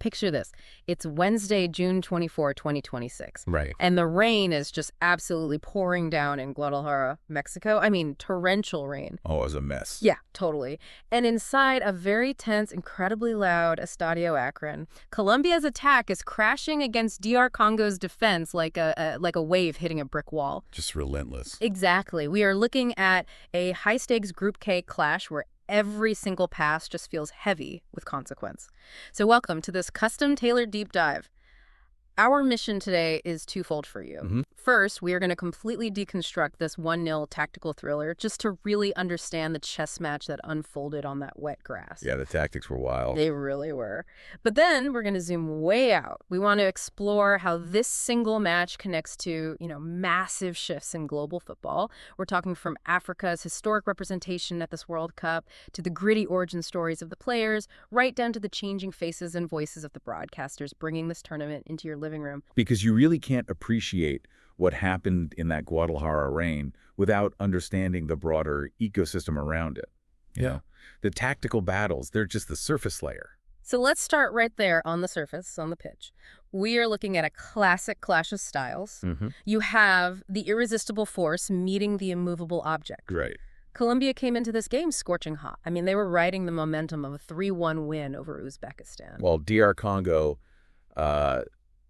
picture this. It's Wednesday, June 24, 2026. Right. And the rain is just absolutely pouring down in Guadalajara, Mexico. I mean, torrential rain. Oh, it was a mess. Yeah, totally. And inside a very tense, incredibly loud Estadio Akron, Colombia's attack is crashing against DR Congo's defense like a wave hitting a brick wall. Just relentless. Exactly. We are looking at a high-stakes Group K clash where every single pass just feels heavy with consequence. So welcome to this custom-tailored deep dive. Our mission today is twofold for you. First, we are going to completely deconstruct this 1-0 tactical thriller just to really understand the chess match that unfolded on that wet grass. Yeah, the tactics were wild. They really were. But then we're going to zoom way out. We want to explore how this single match connects to, massive shifts in global football. We're talking from Africa's historic representation at this World Cup to the gritty origin stories of the players, right down to the changing faces and voices of the broadcasters bringing this tournament into your living room. Because you really can't appreciate what happened in that Guadalajara rain without understanding the broader ecosystem around it. You know, the tactical battles, they're just the surface layer. So let's start right there on the surface, on the pitch. We are looking at a classic clash of styles. You have the irresistible force meeting the immovable object. Right. Colombia came into this game scorching hot. I mean, they were riding the momentum of a 3-1 win over Uzbekistan. Well, DR Congo,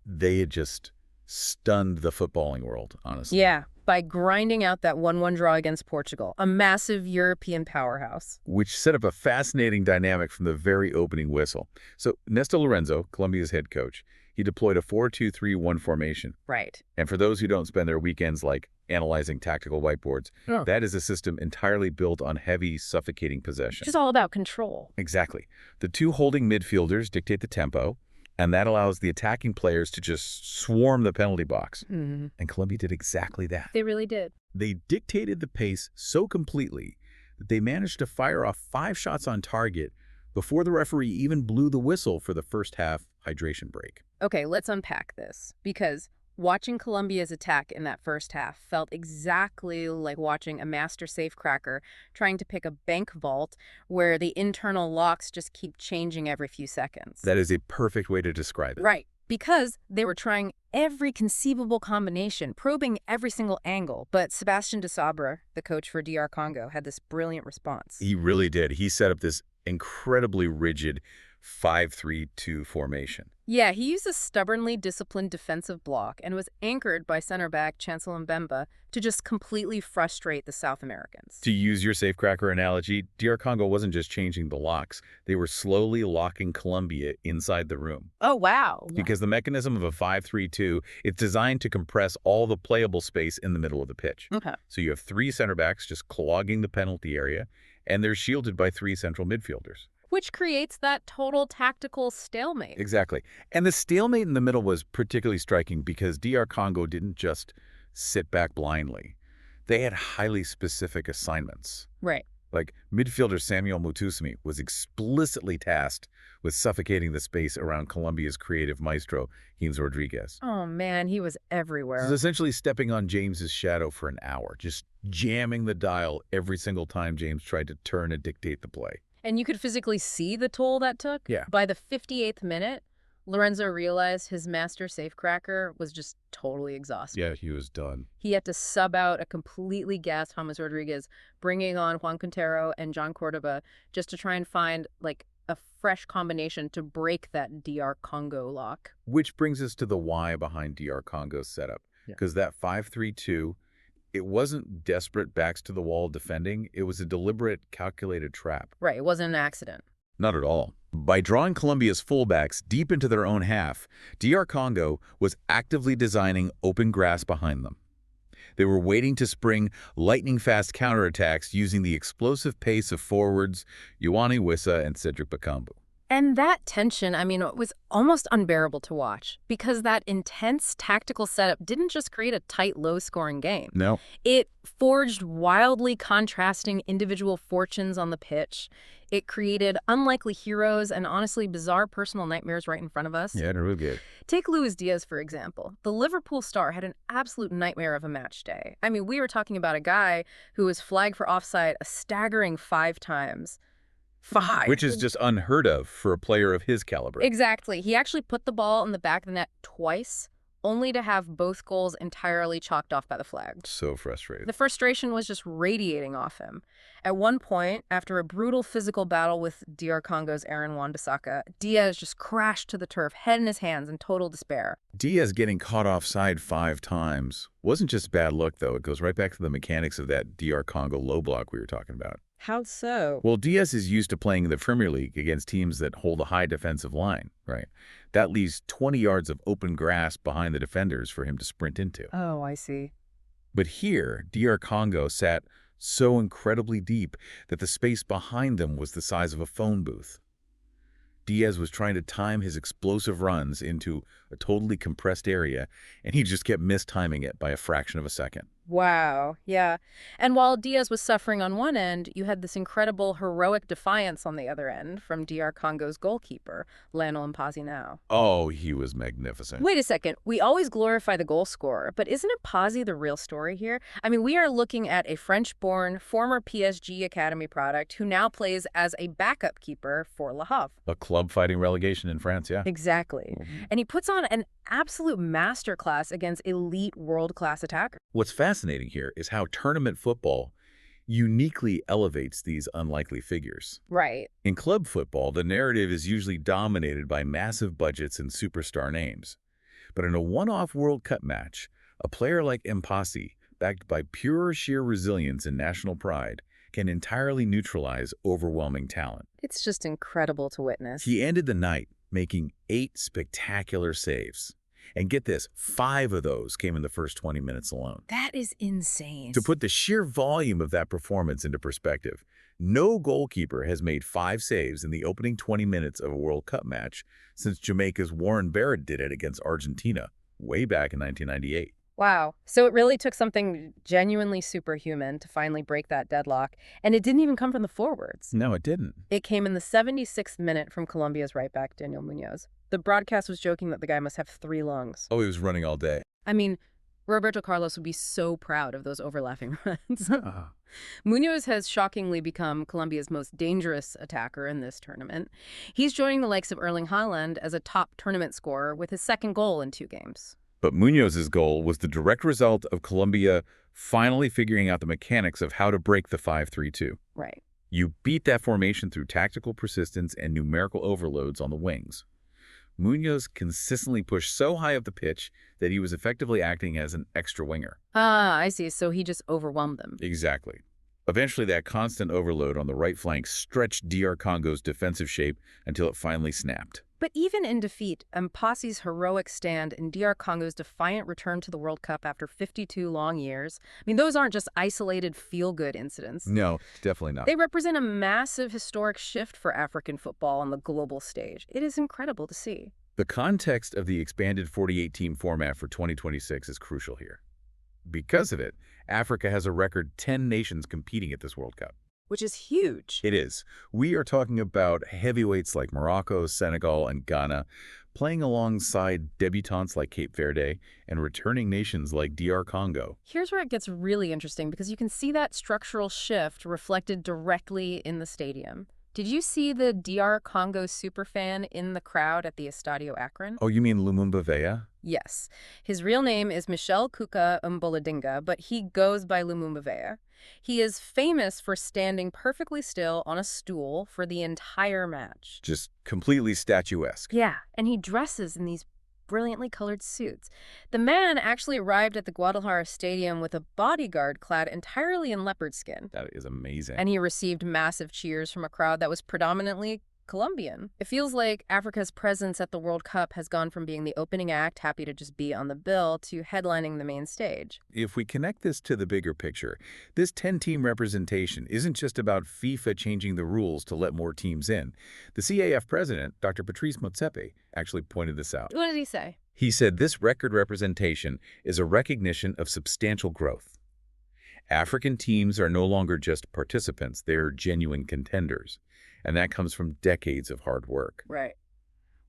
they had just stunned the footballing world, honestly. Yeah, by grinding out that 1-1 draw against Portugal, a massive European powerhouse. Which set up a fascinating dynamic from the very opening whistle. So Néstor Lorenzo, Colombia's head coach, he deployed a 4-2-3-1 formation. Right. And for those who don't spend their weekends analyzing tactical whiteboards, that is a system entirely built on heavy, suffocating possession. It's all about control. Exactly. The two holding midfielders dictate the tempo, and that allows the attacking players to just swarm the penalty box. And Colombia did exactly that. They really did. They dictated the pace so completely that they managed to fire off 5 shots on target before the referee even blew the whistle for the first half hydration break. Okay, let's unpack this, because watching Colombia's attack in that first half felt exactly like watching a master safecracker trying to pick a bank vault where the internal locks just keep changing every few seconds. That is a perfect way to describe it. Right, because they were trying every conceivable combination, probing every single angle. But Sebastian de Sabre, the coach for DR Congo, had this brilliant response. He really did. He set up this incredibly rigid 5-3-2 formation. Yeah, he used a stubbornly disciplined defensive block and was anchored by center back Chancel Mbemba to just completely frustrate the South Americans. To use your safecracker analogy, DR Congo wasn't just changing the locks. They were slowly locking Colombia inside the room. Oh, wow. Because the mechanism of a 5-3-2, it's designed to compress all the playable space in the middle of the pitch. Okay. So you have 3 center backs just clogging the penalty area, and they're shielded by 3 central midfielders. Which creates that total tactical stalemate. Exactly. And the stalemate in the middle was particularly striking because DR Congo didn't just sit back blindly. They had highly specific assignments. Right. Like midfielder Samuel Mutusami was explicitly tasked with suffocating the space around Colombia's creative maestro, James Rodriguez. Oh, man, he was everywhere. This is essentially stepping on James's shadow for an hour, just jamming the dial every single time James tried to turn and dictate the play. And you could physically see the toll that took. Yeah. By the 58th minute, Lorenzo realized his master safecracker was just totally exhausted. Yeah, he was done. He had to sub out a completely gassed James Rodriguez, bringing on Juan Quintero and John Cordoba just to try and find, a fresh combination to break that DR Congo lock. Which brings us to the why behind DR Congo's setup. Because that 5-3-2, it wasn't desperate backs-to-the-wall defending. It was a deliberate, calculated trap. Right, it wasn't an accident. Not at all. By drawing Colombia's fullbacks deep into their own half, DR Congo was actively designing open grass behind them. They were waiting to spring lightning-fast counterattacks using the explosive pace of forwards Yohani Wissa and Cedric Bakambu. And that tension, it was almost unbearable to watch because that intense tactical setup didn't just create a tight, low-scoring game. No. It forged wildly contrasting individual fortunes on the pitch. It created unlikely heroes and honestly bizarre personal nightmares right in front of us. Yeah, really good. Take Luis Diaz, for example. The Liverpool star had an absolute nightmare of a match day. We were talking about a guy who was flagged for offside a staggering 5 times. 5. Which is just unheard of for a player of his caliber. Exactly. He actually put the ball in the back of the net twice, only to have both goals entirely chalked off by the flag. So frustrating. The frustration was just radiating off him. At one point, after a brutal physical battle with DR Congo's Aaron Wan-Bissaka, Diaz just crashed to the turf, head in his hands in total despair. Diaz getting caught offside 5 times wasn't just bad luck, though. It goes right back to the mechanics of that DR Congo low block we were talking about. How so? Well, Diaz is used to playing in the Premier League against teams that hold a high defensive line, right? That leaves 20 yards of open grass behind the defenders for him to sprint into. Oh, I see. But here, DR Congo sat so incredibly deep that the space behind them was the size of a phone booth. Diaz was trying to time his explosive runs into a totally compressed area, and he just kept mistiming it by a fraction of a second. Wow, yeah. And while Diaz was suffering on one end, you had this incredible heroic defiance on the other end from DR Congo's goalkeeper, Lionel Mpazzi. Oh, he was magnificent. Wait a second. We always glorify the goal scorer, but isn't Mpazzi the real story here? I mean, we are looking at a French-born, former PSG Academy product who now plays as a backup keeper for Le Havre. A club fighting relegation in France, yeah. Exactly. And he puts on an absolute masterclass against elite world-class attackers. What's fascinating here is how tournament football uniquely elevates these unlikely figures. Right. In club football, the narrative is usually dominated by massive budgets and superstar names. But in a one-off World Cup match, a player like Mpassi, backed by pure sheer resilience and national pride, can entirely neutralize overwhelming talent. It's just incredible to witness. He ended the night making 8 spectacular saves. And get this, 5 of those came in the first 20 minutes alone. That is insane. To put the sheer volume of that performance into perspective, no goalkeeper has made 5 saves in the opening 20 minutes of a World Cup match since Jamaica's Warren Barrett did it against Argentina way back in 1998. Wow. So it really took something genuinely superhuman to finally break that deadlock, and it didn't even come from the forwards. No, it didn't. It came in the 76th minute from Colombia's right back, Daniel Munoz. The broadcast was joking that the guy must have 3 lungs. Oh, he was running all day. I mean, Roberto Carlos would be so proud of those overlapping runs. Munoz has shockingly become Colombia's most dangerous attacker in this tournament. He's joining the likes of Erling Haaland as a top tournament scorer with his 2nd goal in 2 games. But Munoz's goal was the direct result of Colombia finally figuring out the mechanics of how to break the 5-3-2. Right. You beat that formation through tactical persistence and numerical overloads on the wings. Munoz consistently pushed so high up the pitch that he was effectively acting as an extra winger. Ah, I see. So he just overwhelmed them. Exactly. Eventually, that constant overload on the right flank stretched DR Congo's defensive shape until it finally snapped. But even in defeat, Mpassi's heroic stand and DR Congo's defiant return to the World Cup after 52 long years, I mean, those aren't just isolated feel-good incidents. No, definitely not. They represent a massive historic shift for African football on the global stage. It is incredible to see. The context of the expanded 48-team format for 2026 is crucial here. Because of it, Africa has a record 10 nations competing at this World Cup. Which is huge. It is. We are talking about heavyweights like Morocco, Senegal, and Ghana, playing alongside debutantes like Cape Verde and returning nations like DR Congo. Here's where it gets really interesting because you can see that structural shift reflected directly in the stadium. Did you see the DR Congo superfan in the crowd at the Estadio Akron? Oh, you mean Lumumba Veya? Yes. His real name is Michel Kuka Mboladinga, but he goes by Lumumba Veya. He is famous for standing perfectly still on a stool for the entire match. Just completely statuesque. Yeah, and he dresses in these brilliantly colored suits. The man actually arrived at the Guadalajara Stadium with a bodyguard clad entirely in leopard skin. That is amazing. And he received massive cheers from a crowd that was predominantly Colombian. It feels like Africa's presence at the World Cup has gone from being the opening act, happy to just be on the bill, to headlining the main stage. If we connect this to the bigger picture, this 10-team representation isn't just about FIFA changing the rules to let more teams in. The CAF president, Dr. Patrice Motsepe, actually pointed this out. What did he say? He said this record representation is a recognition of substantial growth. African teams are no longer just participants, they're genuine contenders. And that comes from decades of hard work. Right.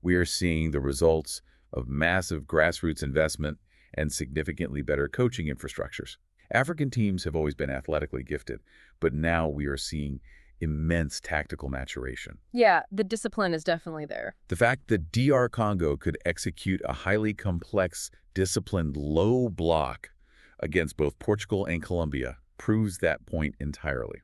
We are seeing the results of massive grassroots investment and significantly better coaching infrastructures. African teams have always been athletically gifted, but now we are seeing immense tactical maturation. Yeah, the discipline is definitely there. The fact that DR Congo could execute a highly complex, disciplined low block against both Portugal and Colombia proves that point entirely.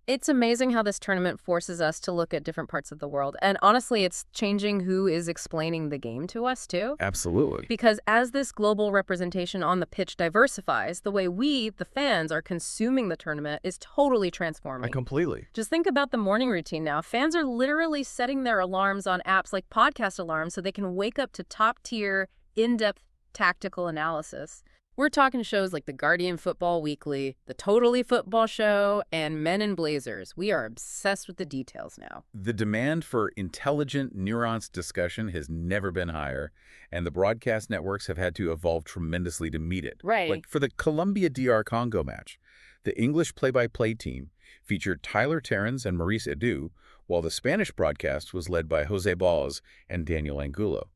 It's amazing how this tournament forces us to look at different parts of the world. And honestly, it's changing who is explaining the game to us, too. Absolutely. Because as this global representation on the pitch diversifies, the way we, the fans, are consuming the tournament is totally transforming. Completely. Just think about the morning routine now. Fans are literally setting their alarms on apps like podcast alarms so they can wake up to top-tier, in-depth tactical analysis. We're talking shows like The Guardian Football Weekly, The Totally Football Show, and Men in Blazers. We are obsessed with the details now. The demand for intelligent, nuanced discussion has never been higher, and the broadcast networks have had to evolve tremendously to meet it. Right. Like for the Colombia DR Congo match, the English play-by-play team featured Tyler Terrans and Maurice Edu, while the Spanish broadcast was led by Jose Boz and Daniel Angulo.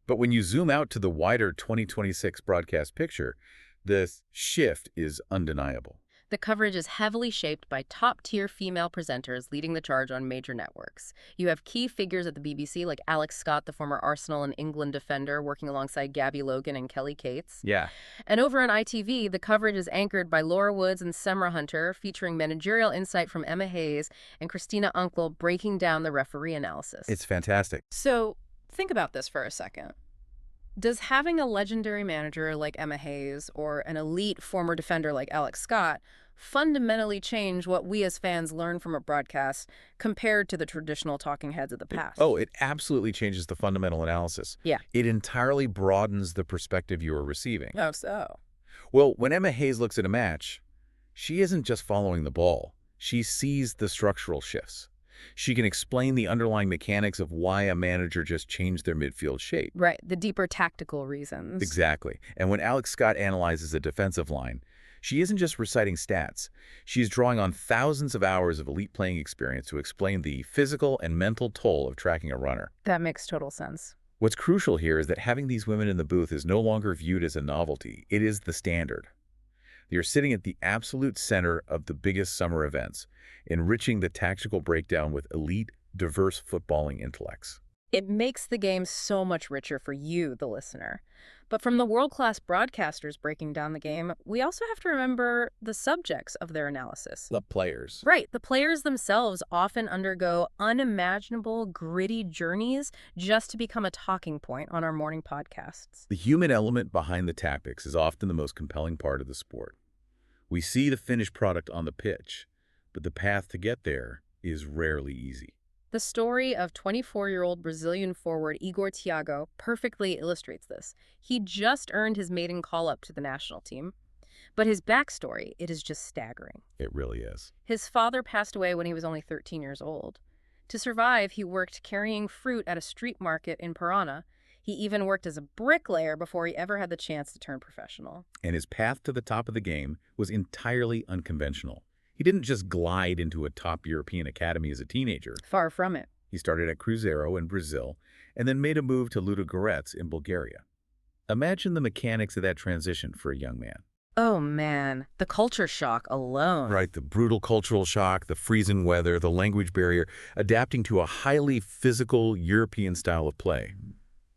But when you zoom out to the wider 2026 broadcast picture, the shift is undeniable. The coverage is heavily shaped by top-tier female presenters leading the charge on major networks. You have key figures at the BBC like Alex Scott, the former Arsenal and England defender, working alongside Gabby Logan and Kelly Cates. Yeah. And over on ITV, the coverage is anchored by Laura Woods and Semra Hunter, featuring managerial insight from Emma Hayes and Christina Unkel breaking down the referee analysis. It's fantastic. So think about this for a second. Does having a legendary manager like Emma Hayes or an elite former defender like Alex Scott fundamentally change what we as fans learn from a broadcast compared to the traditional talking heads of the past? Oh, it absolutely changes the fundamental analysis. Yeah. It entirely broadens the perspective you are receiving. Oh, so? Well, when Emma Hayes looks at a match, she isn't just following the ball. She sees the structural shifts. She can explain the underlying mechanics of why a manager just changed their midfield shape. Right, the deeper tactical reasons. Exactly. And when Alex Scott analyzes a defensive line, she isn't just reciting stats. She's drawing on thousands of hours of elite playing experience to explain the physical and mental toll of tracking a runner. That makes total sense. What's crucial here is that having these women in the booth is no longer viewed as a novelty. It is the standard. You're sitting at the absolute center of the biggest summer events, enriching the tactical breakdown with elite, diverse footballing intellects. It makes the game so much richer for you, the listener. But from the world-class broadcasters breaking down the game, we also have to remember the subjects of their analysis. The players. Right. The players themselves often undergo unimaginable, gritty journeys just to become a talking point on our morning podcasts. The human element behind the tactics is often the most compelling part of the sport. We see the finished product on the pitch, but the path to get there is rarely easy. The story of 24-year-old Brazilian forward Igor Thiago perfectly illustrates this. He just earned his maiden call-up to the national team, but his backstory, it is just staggering. It really is. His father passed away when he was only 13 years old. To survive, he worked carrying fruit at a street market in Parana. He even worked as a bricklayer before he ever had the chance to turn professional. And his path to the top of the game was entirely unconventional. He didn't just glide into a top European academy as a teenager. Far from it. He started at Cruzeiro in Brazil and then made a move to Ludogorets in Bulgaria. Imagine the mechanics of that transition for a young man. Oh man, the culture shock alone. Right, the brutal cultural shock, the freezing weather, the language barrier, adapting to a highly physical European style of play.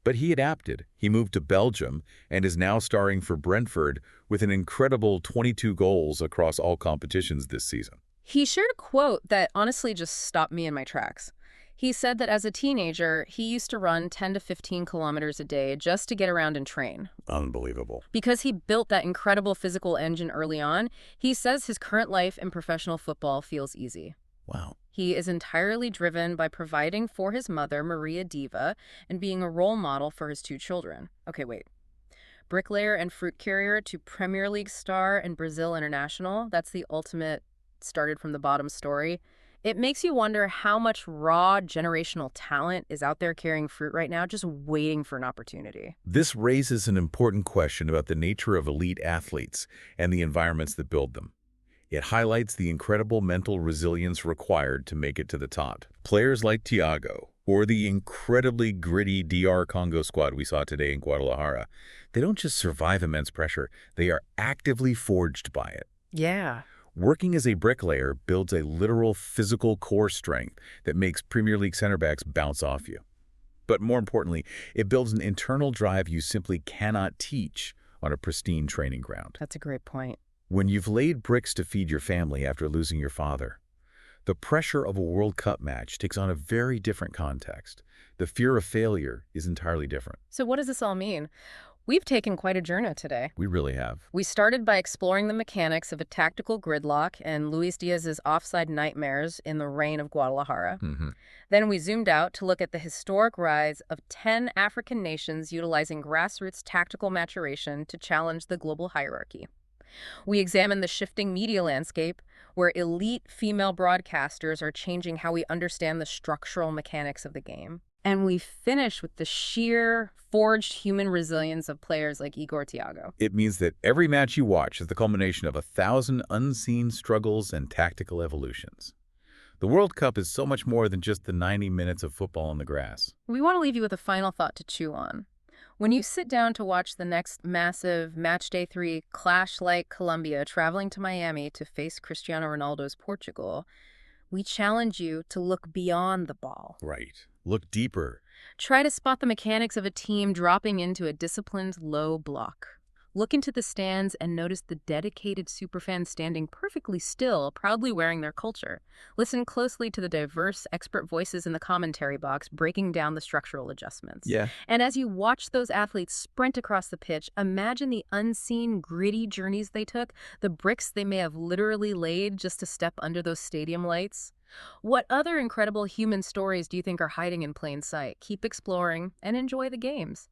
But he adapted. He moved to Belgium and is now starring for Brentford with an incredible 22 goals across all competitions this season. He shared a quote that honestly just stopped me in my tracks. He said that as a teenager, he used to run 10 to 15 kilometers a day just to get around and train. Unbelievable. Because he built that incredible physical engine early on, he says his current life in professional football feels easy. Wow. He is entirely driven by providing for his mother, Maria Diva, and being a role model for his two children. Okay, wait. Bricklayer and fruit carrier to Premier League star and Brazil international. That's the ultimate started from the bottom story. It makes you wonder how much raw generational talent is out there carrying fruit right now, just waiting for an opportunity. This raises an important question about the nature of elite athletes and the environments that build them. It highlights the incredible mental resilience required to make it to the top. Players like Thiago, or the incredibly gritty DR Congo squad we saw today in Guadalajara, they don't just survive immense pressure, they are actively forged by it. Yeah. Working as a bricklayer builds a literal physical core strength that makes Premier League center backs bounce off you. But more importantly, it builds an internal drive you simply cannot teach on a pristine training ground. That's a great point. When you've laid bricks to feed your family after losing your father, the pressure of a World Cup match takes on a very different context. The fear of failure is entirely different. So what does this all mean? We've taken quite a journey today. We really have. We started by exploring the mechanics of a tactical gridlock and Luis Diaz's offside nightmares in the rain of Guadalajara. Then we zoomed out to look at the historic rise of 10 African nations utilizing grassroots tactical maturation to challenge the global hierarchy. We examined the shifting media landscape, where elite female broadcasters are changing how we understand the structural mechanics of the game. And we finish with the sheer, forged human resilience of players like Igor Thiago. It means that every match you watch is the culmination of 1,000 unseen struggles and tactical evolutions. The World Cup is so much more than just the 90 minutes of football on the grass. We want to leave you with a final thought to chew on. When you sit down to watch the next massive Matchday 3 clash like Colombia traveling to Miami to face Cristiano Ronaldo's Portugal, we challenge you to look beyond the ball. Right. Look deeper. Try to spot the mechanics of a team dropping into a disciplined low block. Look into the stands and notice the dedicated superfans standing perfectly still, proudly wearing their culture. Listen closely to the diverse expert voices in the commentary box breaking down the structural adjustments. Yeah. And as you watch those athletes sprint across the pitch, imagine the unseen, gritty journeys they took, the bricks they may have literally laid just to step under those stadium lights. What other incredible human stories do you think are hiding in plain sight? Keep exploring and enjoy the games.